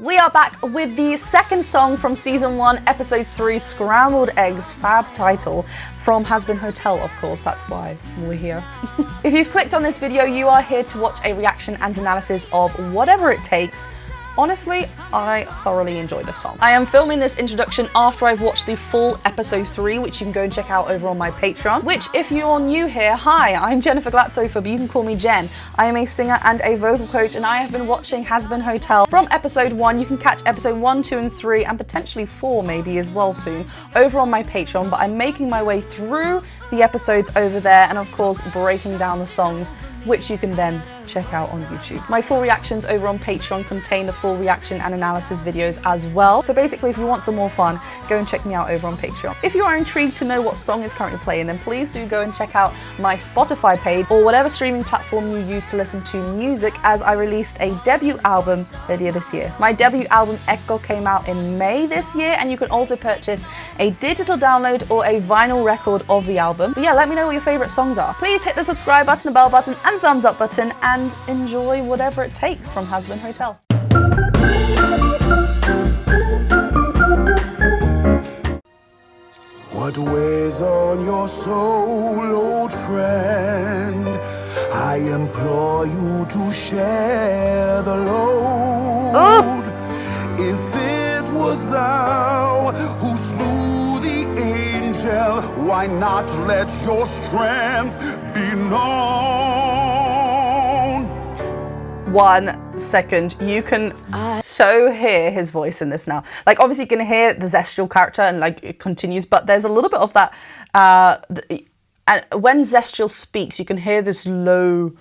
We are back with the second song from Season 1, Episode 3, Scrambled Eggs, fab title, from Hazbin Hotel, of course, that's why we're here. If you've clicked on this video, you are here to watch a reaction and analysis of Whatever It Takes. Honestly, I thoroughly enjoyed this song. I am filming this introduction after I've watched the full episode 3, which you can go and check out over on my Patreon. Which, if you're new here, hi, I'm Jennifer Glatzhofer, but you can call me Jen. I am a singer and a vocal coach, and I have been watching Hazbin Hotel from episode 1. You can catch episode 1, 2, and 3, and potentially 4 maybe as well soon, over on my Patreon, but I'm making my way through the episodes over there, and of course breaking down the songs, which you can then check out on YouTube. My full reactions over on Patreon contain the full reaction and analysis videos as well. So basically, if you want some more fun, go and check me out over on Patreon. If you are intrigued to know what song is currently playing, then please do go and check out my Spotify page or whatever streaming platform you use to listen to music, as I released a debut album earlier this year. My debut album Echo came out in May this year, and you can also purchase a digital download or a vinyl record of the album. But yeah, let me know what your favorite songs are. Please hit the subscribe button, the bell button, and thumbs up button, and enjoy Whatever It Takes from Hazbin Hotel. What weighs on your soul, old friend? I implore you to share the load. If it was thou who slew the angel, why not let your strength be known? 1 second, you can so hear his voice in this now. Like, obviously you can hear the Zestial character and like it continues, but there's a little bit of that, and when Zestial speaks, you can hear this low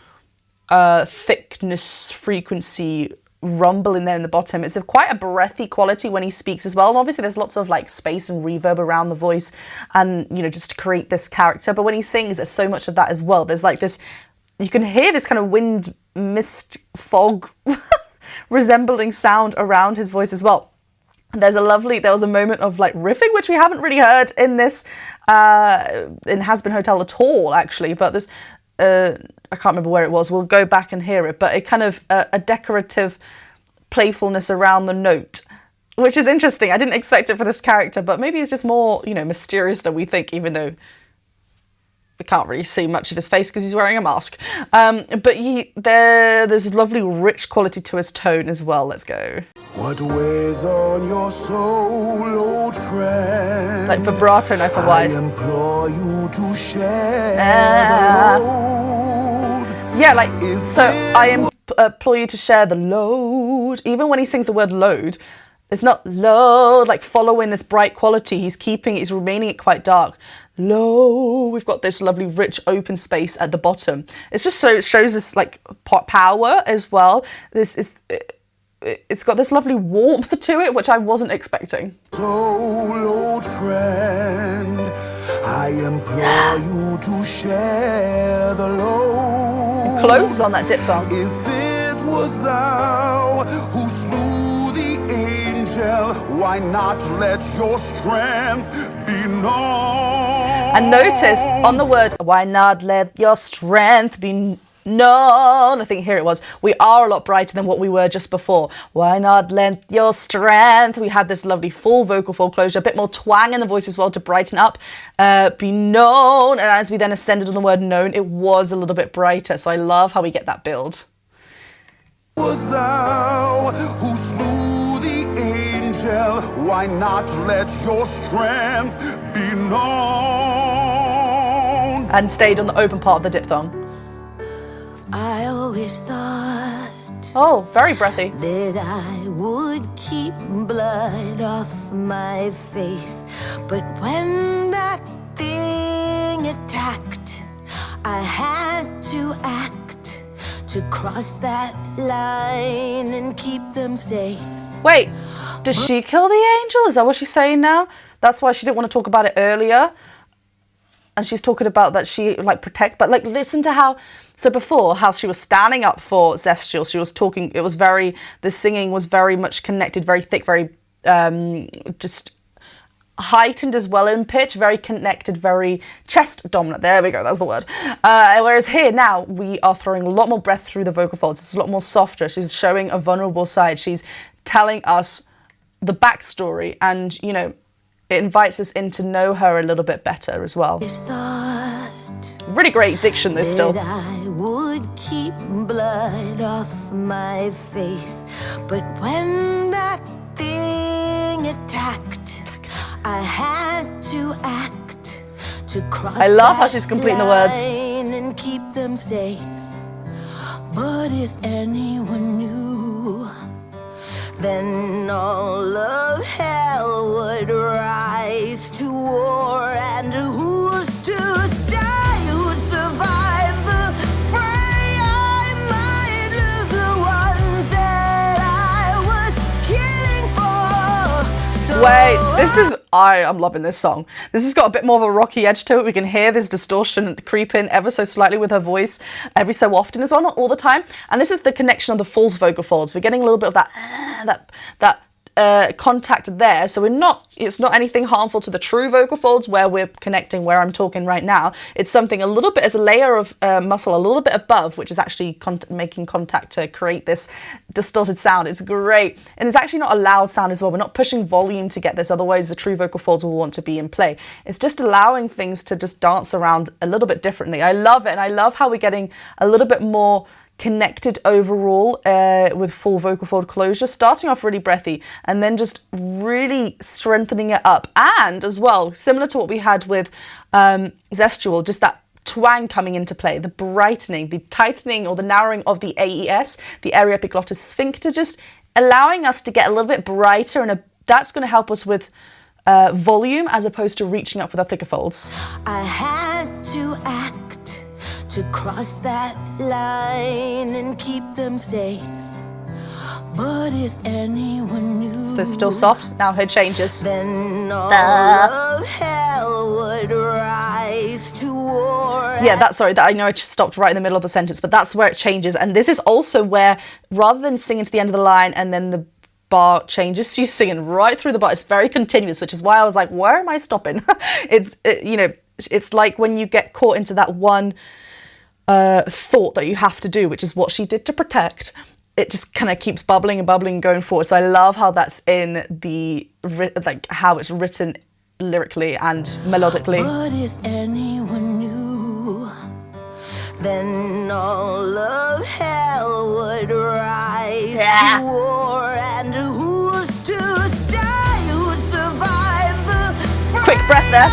thickness frequency rumble in there in the bottom. It's quite a breathy quality when he speaks as well, and obviously there's lots of like space and reverb around the voice, and you know, just to create this character. But when he sings, there's so much of that as well. There's like this, you can hear this kind of wind, mist, fog resembling sound around his voice as well. And there was a moment of like riffing, which we haven't really heard in this, in Hazbin Hotel at all, actually. But this, I can't remember where it was. We'll go back and hear it. But it kind of a decorative playfulness around the note, which is interesting. I didn't expect it for this character, but maybe it's just more, you know, mysterious than we think, even though we can't really see much of his face because he's wearing a mask. But there's a lovely rich quality to his tone as well. Let's go. What weighs on your soul, old friend? Like vibrato, nice and wide. I implore you to share the load. Yeah, like, so I implore you to share the load. Even when he sings the word load, it's not load, like following this bright quality. He's remaining it quite dark. Low, we've got this lovely rich open space at the bottom. It's just so, it shows this like power as well. It's got this lovely warmth to it, which I wasn't expecting. So, old friend, I implore you to share the load. It closes on that diphthong. If it was thou who slew the angel, why not let your strength be known? And notice on the word, why not let your strength be known? I think here it was. We are a lot brighter than what we were just before. Why not let your strength? We had this lovely full vocal fold closure, a bit more twang in the voice as well to brighten up. Be known. And as we then ascended on the word known, it was a little bit brighter. So I love how we get that build. Was thou who slew the angel, why not let your strength be known? And stayed on the open part of the diphthong. I always thought, oh, very breathy, that I would keep blood off my face, but when that thing attacked, I had to act to cross that line and keep them safe. Wait, does she kill the angel? Is that what she's saying now? That's why she didn't want to talk about it earlier. And she's talking about that she like protect, but like listen to how, so before how she was standing up for Zestial, she was talking, it was very, the singing was very much connected, very thick, very just heightened as well in pitch, very connected, very chest dominant. There we go, that's the word. Whereas here now we are throwing a lot more breath through the vocal folds. It's a lot more softer. She's showing a vulnerable side. She's telling us the backstory, and, you know, it invites us in to know her a little bit better as well. Really great diction, though, still. I would keep blood off my face, but when that thing attacked, I had to act to cross. I love how she's completing the words. And keep them safe. But if anyone knew, then all of hell would rise to war, and who's to say who'd survive the fray? I might lose the ones that I was killing for. So Wait, this is... I'm loving this song. This has got a bit more of a rocky edge to it. We can hear this distortion creep in ever so slightly with her voice every so often as well, not all the time. And this is the connection of the false vocal folds. We're getting a little bit of that contact there, so it's not anything harmful to the true vocal folds where we're connecting where I'm talking right now. It's something a little bit as a layer of muscle a little bit above, which is actually making contact to create this distorted sound. It's great, and it's actually not a loud sound as well. We're not pushing volume to get this, otherwise the true vocal folds will want to be in play. It's just allowing things to just dance around a little bit differently. I love it, and I love how we're getting a little bit more connected overall with full vocal fold closure, starting off really breathy and then just really strengthening it up. And as well, similar to what we had with Zestial, just that twang coming into play, the brightening, the tightening or the narrowing of the AES, the aryepiglottis sphincter, just allowing us to get a little bit brighter, and that's going to help us with volume as opposed to reaching up with our thicker folds. I had to act to cross that line and keep them safe. But if anyone knew, So still soft, now her changes. then all of hell would rise to war. Yeah, I know I just stopped right in the middle of the sentence, but that's where it changes. And this is also where, rather than singing to the end of the line and then the bar changes, she's singing right through the bar. It's very continuous, which is why I was like, where am I stopping? It's like when you get caught into that one thought that you have to do, which is what she did to protect. It just kind of keeps bubbling and bubbling and going forward. So I love how that's in the, like, how it's written lyrically and melodically. But if anyone knew, then all of hell would rise to war, and who's to say who'd survive the fray? Quick breath there.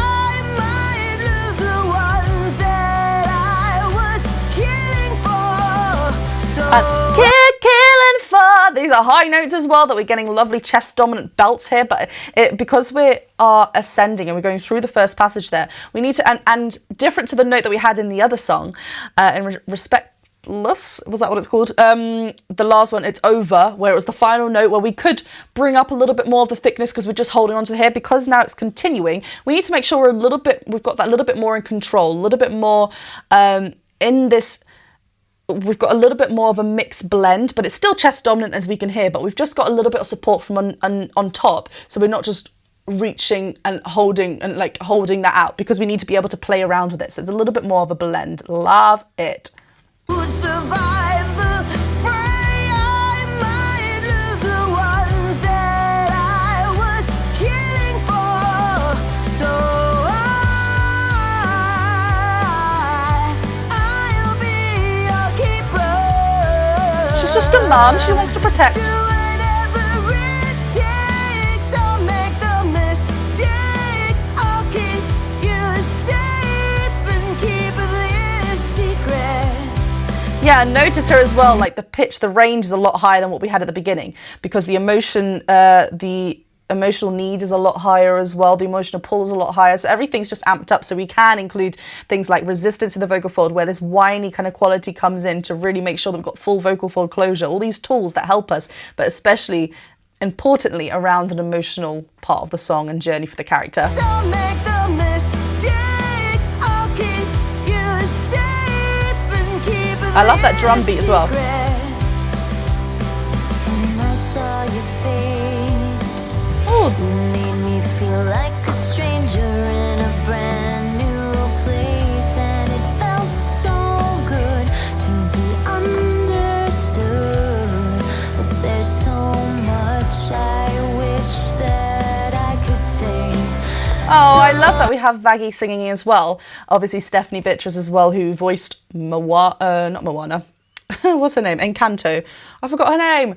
Killing for. These are high notes as well, that we're getting lovely chest dominant belts here, but because we are ascending and we're going through the first passage there, we need to, and different to the note that we had in the other song, in Respectless, was that what it's called? The last one, It's Over, where it was the final note where we could bring up a little bit more of the thickness because we're just holding on to here. Because now it's continuing, we need to make sure we've got that little bit more in control, a little bit more in this. We've got a little bit more of a mixed blend, but it's still chest dominant as we can hear, but we've just got a little bit of support from on top, so we're not just reaching and holding that out, because we need to be able to play around with it. So it's a little bit more of a blend. Love it. Would survive the fray. I might lose the ones that I was killing for. So I'll be your keeper. She's just a mom. She wants to protect. Do whatever it takes. I'll make the mistakes. I'll keep you safe and keep this secret. Yeah, and notice her as well, like the pitch, the range is a lot higher than what we had at the beginning, because the emotional need is a lot higher as well, the emotional pull is a lot higher, so everything's just amped up. So we can include things like resistance to the vocal fold, where this whiny kind of quality comes in to really make sure that we've got full vocal fold closure, all these tools that help us, but especially importantly around an emotional part of the song and journey for the character. So make the mistakes. I'll keep you safe and keep I love that drum beat as well. When I saw your face, you made me feel like a stranger in a brand new place, and it felt so good to be understood. But there's so much Oh, I love that we have Vaggie singing as well. Obviously, Stephanie Beatriz as well, who voiced not Moana. What's her name? Encanto. I forgot her name.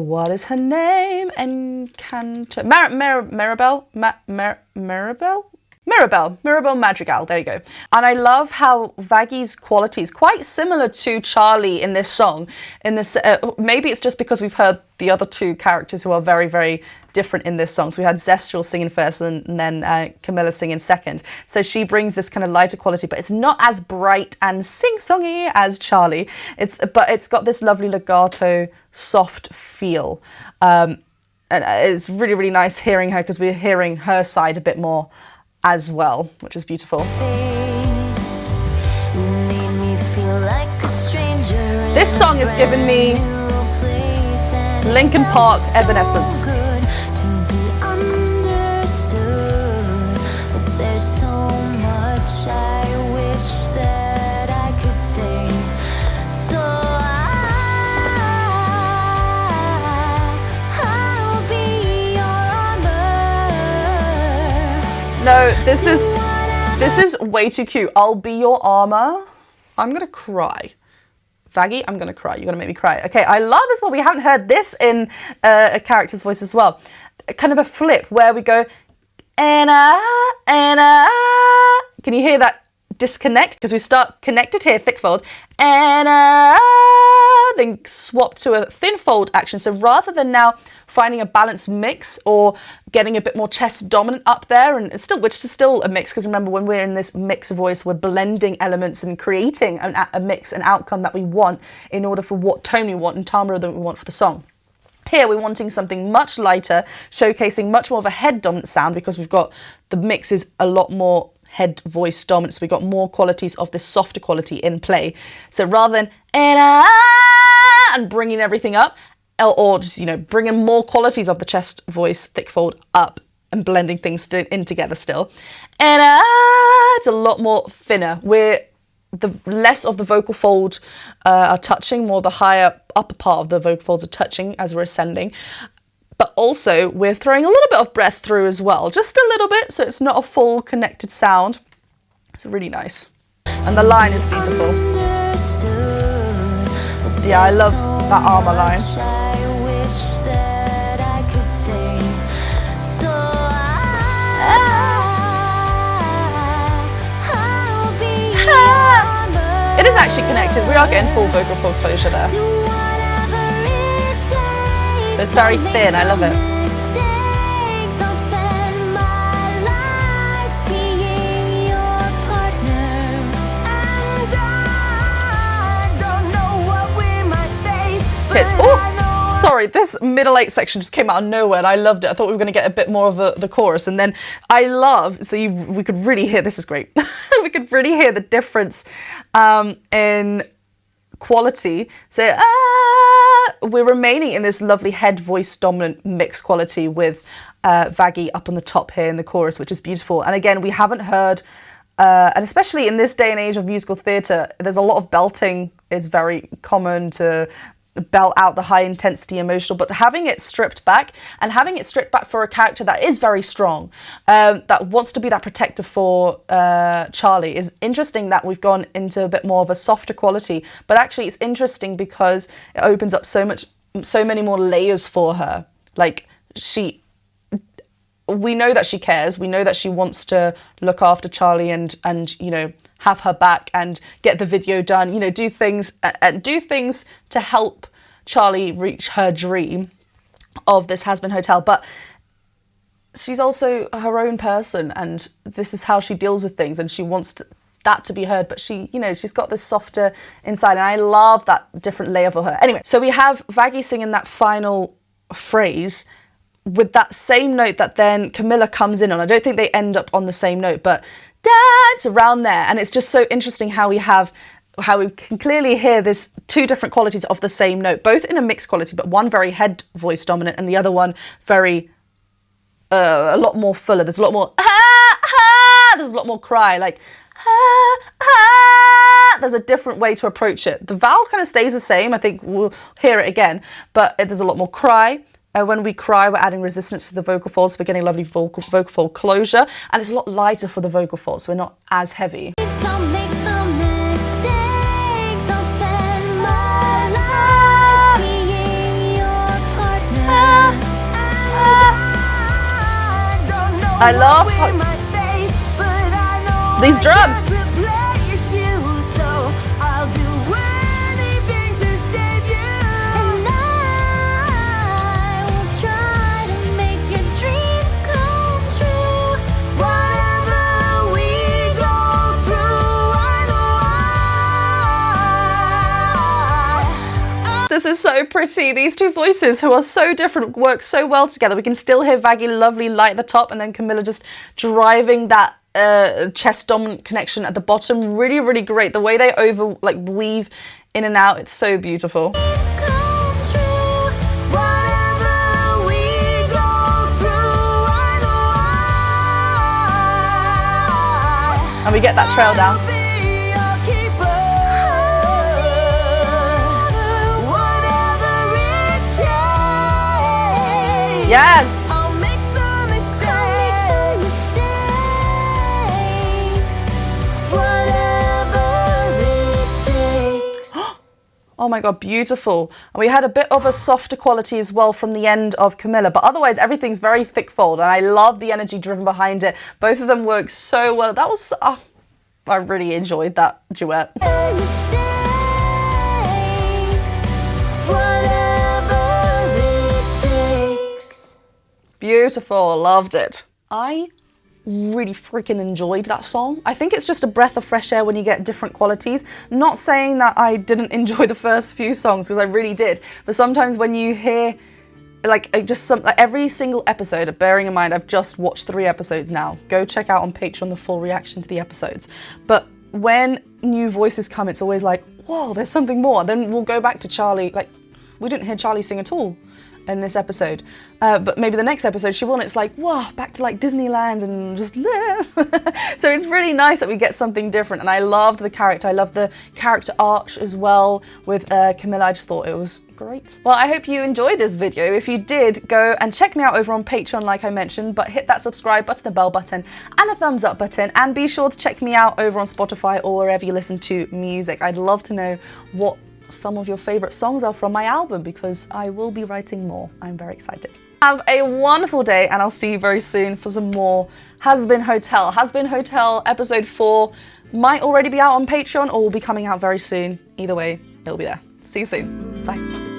What is her name? Encanto. Mirabelle Madrigal, there you go. And I love how Vaggie's quality is quite similar to Charlie in this song. In this, maybe it's just because we've heard the other two characters who are very, very different in this song. So we had Zestial singing first and then Carmilla singing second. So she brings this kind of lighter quality, but it's not as bright and sing-songy as Charlie. But it's got this lovely legato, soft feel. And it's really, really nice hearing her because we're hearing her side a bit more as well, which is beautiful. This song has given me Linkin Park Evanescence. No, this is way too cute. I'll be your armor. I'm gonna cry. Vaggie, I'm gonna cry. You're gonna make me cry. Okay, I love as well. We haven't heard this in a character's voice as well. Kind of a flip where we go, and can you hear that disconnect? Because we start connected here, thick fold, and then swap to a thin fold action. So rather than now finding a balanced mix or getting a bit more chest dominant up there, and which is still a mix, because remember when we're in this mix voice, we're blending elements and creating a mix, an outcome that we want in order for what tone we want and timbre that we want for the song. Here we're wanting something much lighter, showcasing much more of a head dominant sound because we've got the mix is a lot more head voice dominant, so we've got more qualities of this softer quality in play. So rather than and bringing everything up, or just, you know, bringing more qualities of the chest voice thick fold up and blending things in together still, and it's a lot more thinner, where the less of the vocal fold are touching, more the higher upper part of the vocal folds are touching as we're ascending. But also we're throwing a little bit of breath through as well, just a little bit, so it's not a full connected sound. It's really nice. And the line is beautiful. Yeah, I love that armor line. It is actually connected. We are getting full vocal fold closure there. But it's very thin, I love it. Okay. Oh, sorry, this middle eight section just came out of nowhere and I loved it. I thought we were going to get a bit more of the chorus, and then I love, we could really hear, this is great, we could really hear the difference in quality. So we're remaining in this lovely head voice dominant mixed quality with Vaggie up on the top here in the chorus, which is beautiful. And again, we haven't heard, and especially in this day and age of musical theatre, there's a lot of belting. It's very common to belt out the high intensity emotional, but having it stripped back, and having it stripped back for a character that is very strong, that wants to be that protector for Charlie, is interesting that we've gone into a bit more of a softer quality. But actually it's interesting because it opens up so many more layers for her. Like, we know that she cares, we know that she wants to look after Charlie and you know, have her back and get the video done, you know, do things to help Charlie reach her dream of this Hazbin Hotel. But she's also her own person, and this is how she deals with things, and she wants that to be heard, but she, you know, she's got this softer inside, and I love that different layer for her. Anyway, so we have Vaggie singing that final phrase with that same note that then Carmilla comes in on. I don't think they end up on the same note, but dance around there. And it's just so interesting how we can clearly hear this two different qualities of the same note, both in a mixed quality, but one very head voice dominant and the other one very, a lot more fuller. There's a lot more, there's a lot more cry, like, there's a different way to approach it. The vowel kind of stays the same. I think we'll hear it again, but there's a lot more cry. When we cry, we're adding resistance to the vocal folds, so we're getting lovely vocal fold closure, and it's a lot lighter for the vocal folds, so we're not as heavy. I love these drums. This is so pretty. These two voices, who are so different, work so well together. We can still hear Vaggie lovely light at the top, and then Carmilla just driving that chest dominant connection at the bottom. Really, really great. The way they weave in and out, it's so beautiful. And we get that trail down. Yes! I'll make the mistakes, whatever it takes. Oh my god, beautiful. And we had a bit of a softer quality as well from the end of Carmilla, but otherwise everything's very thick fold, and I love the energy driven behind it. Both of them work so well. That was, I really enjoyed that duet. Beautiful, loved it. I really freaking enjoyed that song. I think it's just a breath of fresh air when you get different qualities. Not saying that I didn't enjoy the first few songs, because I really did, but sometimes when you hear every single episode, bearing in mind I've just watched 3 episodes now, go check out on Patreon the full reaction to the episodes, but when new voices come, it's always like, whoa, there's something more. Then we'll go back to Charlie, like, we didn't hear Charlie sing at all in this episode, but maybe the next episode she will, and it's like, wow, back to like Disneyland and just so it's really nice that we get something different, and I loved the character. I loved the character arch as well with Carmilla. I just thought it was great. Well, I hope you enjoyed this video. If you did, go and check me out over on Patreon like I mentioned, but hit that subscribe button, the bell button, and a thumbs up button, and be sure to check me out over on Spotify or wherever you listen to music. I'd love to know what some of your favorite songs are from my album, because I will be writing more. I'm very excited. Have a wonderful day, and I'll see you very soon for some more Hazbin Hotel. Hazbin Hotel episode 4 might already be out on Patreon or will be coming out very soon. Either way, it'll be there. See you soon. Bye.